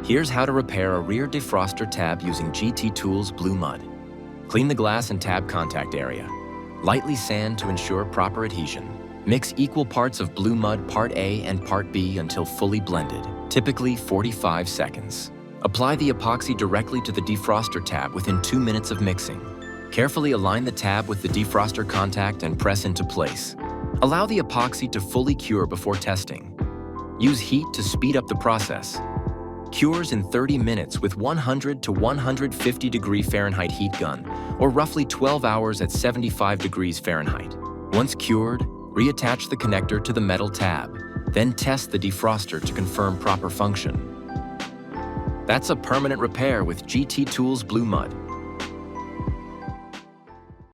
Here's how to repair a rear defroster tab using GT Tools Blue Mud. Clean the glass and tab contact area. Lightly sand to ensure proper adhesion. Mix equal parts of Blue Mud Part A and Part B until fully blended, typically 45 seconds. Apply the epoxy directly to the defroster tab within 2 minutes of mixing. Carefully align the tab with the defroster contact and press into place. Allow the epoxy to fully cure before testing. Use heat to speed up the process. Cures in 30 minutes with 100 to 150 degree Fahrenheit heat gun, or roughly 12 hours at 75 degrees Fahrenheit. Once cured, reattach the connector to the metal tab, then test the defroster to confirm proper function. That's a permanent repair with GT Tools Blue Mud.